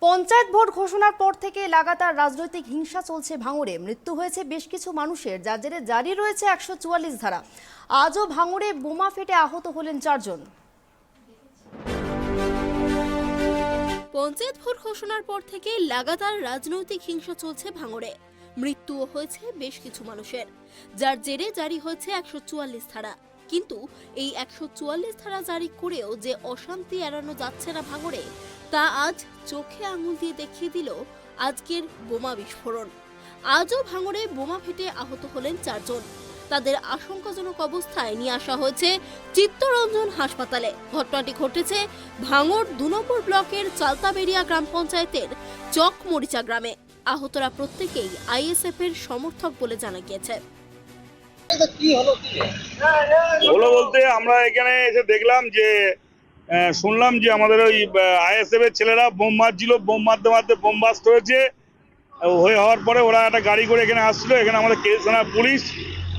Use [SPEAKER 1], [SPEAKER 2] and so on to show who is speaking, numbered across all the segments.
[SPEAKER 1] Panchayat vote ঘোষণার পর থেকে লাগাতার রাজনৈতিক হিংসা চলছে ভাঙড়ে। মৃত্যু হয়েছে বেশ কিছু মানুষের, যার জেরে জারি রয়েছে 144 ধারা। আজও ভাঙড়ে বোমা ফেটে আহত হলেন 4 জন।
[SPEAKER 2] পঞ্চায়েত ভোট ঘোষণার পর থেকে লাগাতার রাজনৈতিক হিংসা চলছে ভাঙড়ে। মৃত্যুও হয়েছে বেশ কিছু মানুষের, যার জেরে জারি হয়েছে 144 ধারা। কিন্তু এই 144 ধারা জারি করেও যে অশান্তি এড়ানো যাচ্ছে না ভাঙড়ে, তা আজ চোখে আঙুল দিয়ে দেখিয়ে দিল আজকের বোমা বিস্ফোরণ। আজও ভাঙড়ে বোমা ফেটে আহত হলেন 4 জন। তাদের আশঙ্কাজনক অবস্থায় নিয়ে আসা হয়েছে চিত্তরঞ্জন হাসপাতালে। ঘটনাটি ঘটেছে ভাঙড় 2 নম্বর ব্লকের চালতাবেড়িয়া গ্রাম পঞ্চায়েতের চকমরিচা গ্রামে। আহতরা প্রত্যেকেই আইএসএফ এর সমর্থক বলে জানা গিয়েছে।
[SPEAKER 3] হলো বলতে আমরা এখানে এসে দেখলাম যে শুনলাম যে আমাদের ওই আইএসএফ এর ছেলেরা বোম মারছিল, বোম মারতে মারতে বোম বাস্ট হওয়ার পরে ওরা একটা গাড়ি করে এখানে আসছিল। এখানে আমাদের কেস থানার পুলিশ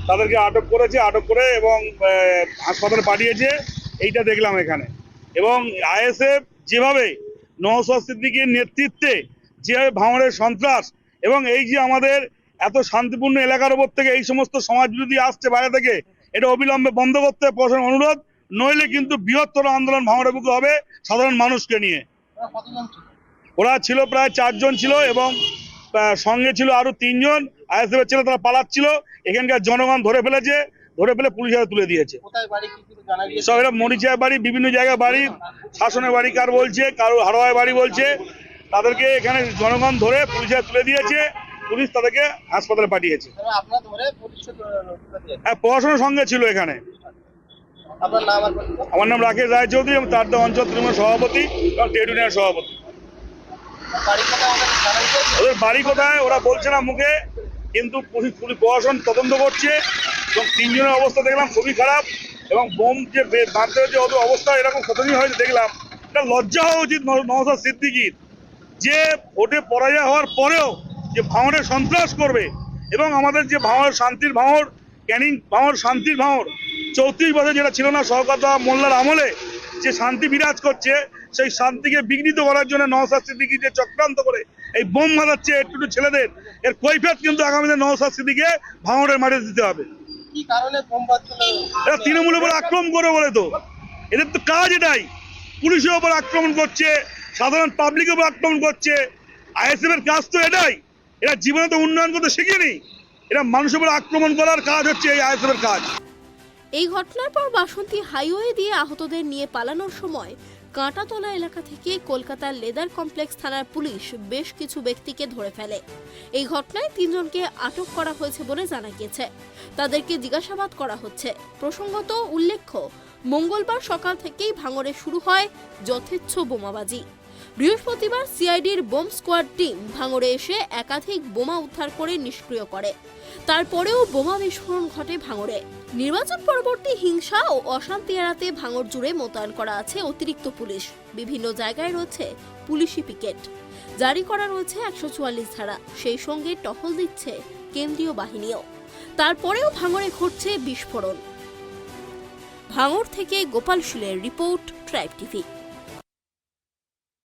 [SPEAKER 3] তাদেরকে আটক করে এবং হাসপাতালে পাঠিয়েছে। এইটা দেখলাম এখানে। এবং আইএসএফ যেভাবে নওশাদ সিদ্দিকীর নেতৃত্বে যেভাবে ভাঙড়ের সন্ত্রাস, এবং এই যে আমাদের এত শান্তিপূর্ণ এলাকার উপর থেকে এই সমস্ত সমাজ বিরোধী আসছে বাইরে থেকে, এটা অবিলম্বে বন্ধ করতে প্রশাসন অনুরোধ, নইলে কিন্তু বৃহত্তর আন্দোলন ভাঙড়ের বুকে হবে সাধারণ মানুষকে নিয়ে। ওরা ছিল প্রায় 4 জন ছিল, এবং সঙ্গে ছিল আরো 3 জন আইএসএফ এর ছেলে, তারা পালাচ্ছিল। এখানকার জনগণ ধরে ফেলে পুলিশ হাতে তুলে দিয়েছে। সব এরা মরিচায় বাড়ি, বিভিন্ন জায়গায় বাড়ি, শাসনের বাড়ি কার বলছে, কারো হারোয়ায় বাড়ি বলছে। তাদেরকে এখানে জনগণ ধরে পুলিশ হাতে তুলে দিয়েছে। পুলিশ তাদেরকে হাসপাতালে পাঠিয়েছে। হ্যাঁ, প্রশাসনের সঙ্গে ছিল এখানে। আমার নাম রাকেশ রায়চৌধুরী, এবং তার অঞ্চল তৃণমূল সভাপতি এবং ট্রেড ইউনিয়নের সভাপতি। ওদের বাড়ি কোথায় ওরা বলছে না মুখে, কিন্তু প্রশাসন তদন্ত করছে। এবং 3 জনের অবস্থা দেখলাম খুবই খারাপ, এবং বোম যে বাঁধতে হয়েছে ওদের অবস্থা এরকম শোচনীয় হয়েছে দেখলাম। এটা লজ্জা হওয়া উচিত নওশাদ সিদ্দিকীর, যে ভোটে পরাজয় হওয়ার পরেও যে ভাঙড়ে সন্ত্রাস করবে। এবং আমাদের যে ভাঙড় শান্তির ভাঙড়, ক্যানিং ভাঙড় শান্তির ভাঙড় 34 বছর যেটা ছিল না শওকত মোল্লার আমলে, যে শান্তি বিরাজ করছে, সেই শান্তিকে বিঘ্নিত করার জন্য নওশাদ সিদ্দিকী যে চক্রান্ত করে এই বোম মারাচ্ছে একটু ছেলেদের, এর কৈফিয়ত কিন্তু আগামীতে নওশাদ সিদ্দিকীকে ভাঙড়ের মাঠে দিতে হবে।
[SPEAKER 4] কি কারণে বোম বাজছিল?
[SPEAKER 3] এরা তৃণমূলের উপর আক্রমণ করে বলে তো, এদের তো কাজ এটাই। পুলিশের উপর আক্রমণ করছে, সাধারণ পাবলিকের উপর আক্রমণ করছে। আইএসএফ এর কাজ তো এটাই। এরা জীবনে তো উন্নয়ন করতে শিখেনি, এরা মানুষের উপর আক্রমণ করার কাজ হচ্ছে এই আইএসএফ এর কাজ।
[SPEAKER 2] এই ঘটনার পর বাসন্তী হাইওয়ে দিয়ে আহতদের নিয়ে পালানোর সময় কাঁটাতলা এলাকা থেকে কলকাতার লেদার কমপ্লেক্স থানার পুলিশ বেশ কিছু ব্যক্তিকে ধরে ফেলে। এই ঘটনায় 3 জনকে আটক করা হয়েছে বলে জানা গিয়েছে। তাদেরকে জিজ্ঞাসাবাদ করা হচ্ছে। প্রসঙ্গত উল্লেখ্য, মঙ্গলবার সকাল থেকেই ভাঙড়ে শুরু হয় যথেচ্ছ বোমাবাজি। বৃহস্পতিবার সিআইডির বোম স্কোয়াড টিম ভাঙড়ে এসে একাধিক বোমা উদ্ধার করে নিষ্ক্রিয় করে। তারপরেও বোমা বিস্ফোরণ ঘটে ভাঙড়ে। নির্বাচন পরবর্তী হিংসা ও অশান্তি এড়াতে ভাঙড় জুড়ে মোতায়েন করা আছে অতিরিক্ত পুলিশ। বিভিন্ন জায়গায় রয়েছে পুলিশি পিকেট। জারি করা রয়েছে 144 ধারা। সেই সঙ্গে টহল দিচ্ছে কেন্দ্রীয় বাহিনীও। তারপরেও ভাঙড়ে ঘটছে বিস্ফোরণ। ভাঙড় থেকে গোপাল শীলের রিপোর্ট, ট্রাইব টিভি।